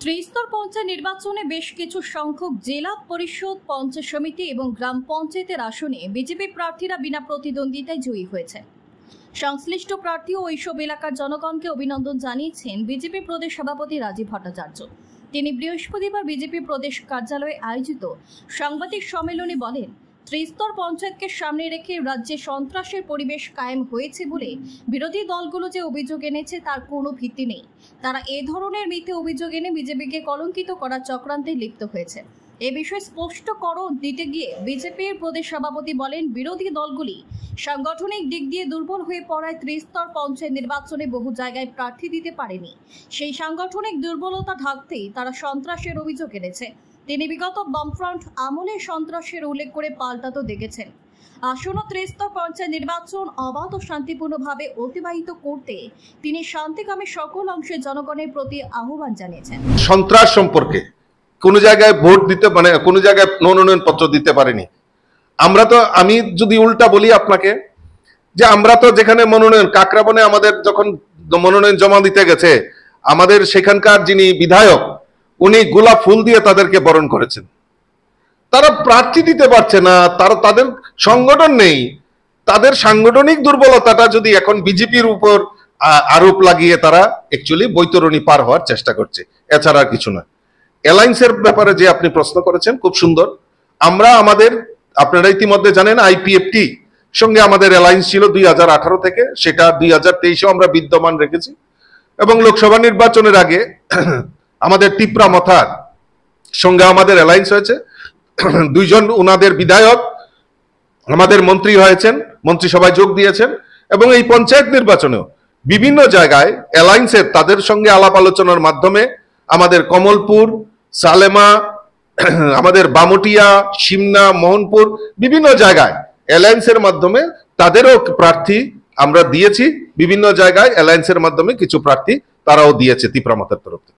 ত্রিস্তর পঞ্চায়েত নির্বাচনে বেশ কিছু সংখ্যক জেলা পরিষদ, পঞ্চায়েত সমিতি এবং গ্রাম পঞ্চায়েতের আসনে বিজেপি প্রার্থীরা বিনা প্রতিদ্বন্দ্বিতায় জয়ী হয়েছে। সংশ্লিষ্ট প্রার্থী ও এইসব এলাকার জনগণকে অভিনন্দন জানিয়েছেন বিজেপি প্রদেশ সভাপতি রাজীব ভট্টাচার্য। তিনি বৃহস্পতিবার বিজেপি প্রদেশ কার্যালয়ে আয়োজিত সাংবাদিক সম্মেলনে বলেন, ত্রিস্তর পঞ্চায়েতকে সামনে রেখে রাজ্যে সন্ত্রাসের পরিবেশ কায়েম হয়েছে বলে বিরোধী দলগুলো যে অভিযোগ এনেছে তার কোনো ভিত্তি নেই। তারা এ ধরনের মিথ্যে অভিযোগ এনে বিজেপিকে কলঙ্কিত করার চক্রান্তে লিপ্ত হয়েছে। এ বিষয়ে স্পষ্টীকরণ দিতে গিয়ে বিজেপির প্রদেশ সভাপতি বলেন, বিরোধী দলগুলি সাংগঠনিক দিক দিয়ে দুর্বল হয়ে পড়ায় ত্রিস্তর পঞ্চায়েত নির্বাচনে বহু জায়গায় প্রার্থী দিতে পারেনি। সেই সাংগঠনিক দুর্বলতা ঢাকতেই তারা সন্ত্রাসের অভিযোগ এনেছে। তিনি বিগত বামফ্রন্ট আমলে সন্ত্রাসের উল্লেখ করে পাল্টাতে দেখেছেন। আসন্ন ত্রিস্তর পঞ্চায়েত নির্বাচন অবাধ ও শান্তিপূর্ণভাবে অতিবাহিত করতে তিনি শান্তিকামী সকল অংশের জনগণের প্রতি আহ্বান জানিয়েছেন। সন্ত্রাস সম্পর্কে কোন জায়গায় ভোট দিতে কোন জায়গায় মনোনয়ন পত্র দিতে পারেনি। আমি যদি উল্টা বলি আপনাকে, যে আমরা তো যেখানে মনোনয়ন কাকরাবনে আমাদের যখন মনোনয়ন জমা দিতে গেছে, আমাদের সেখানকার যিনি বিধায়ক উনি গোলাপ ফুল দিয়ে তাদেরকে বরণ করেছেন। তারা প্রার্থী দিতে পারছে না, তাদের সংগঠন নেই। তাদের সাংগঠনিক দুর্বলতাটা যদি এখন বিজেপির উপর আরোপ লাগিয়ে তারা অ্যাকচুয়ালি বৈতরণী পার হওয়ার চেষ্টা করছে, এছাড়া আর কিছু না। অ্যালায়েন্সের ব্যাপারে যে আপনি প্রশ্ন করেছেন খুব সুন্দর। আপনারা ইতিমধ্যে জানেন আইপিএফটি সঙ্গে আমাদের অ্যালায়েন্স ছিল 2018 থেকে, সেটা 2023-এও আমরা বিদ্যমান রেখেছি। এবং লোকসভা নির্বাচনের আগে আমাদের টিপরা মথার সঙ্গে আমাদের অ্যালায়েন্স হয়েছে। দুইজন ওনাদের বিধায়ক আমাদের মন্ত্রী হয়েছেন, মন্ত্রিসভায় যোগ দিয়েছেন। এবং এই পঞ্চায়েত নির্বাচনেও বিভিন্ন জায়গায় অ্যালায়েন্সের তাদের সঙ্গে আলাপ আলোচনার মাধ্যমে আমাদের কমলপুর, সালেমা, আমাদের বামটিয়া, সিমনা, মোহনপুর বিভিন্ন জায়গায় অ্যালায়েন্সের মাধ্যমে তাদেরও প্রার্থী আমরা দিয়েছি। বিভিন্ন জায়গায় অ্যালায়েন্সের মাধ্যমে কিছু প্রার্থী তারাও দিয়েছে ত্রিপুরা মাথার তরফ থেকে।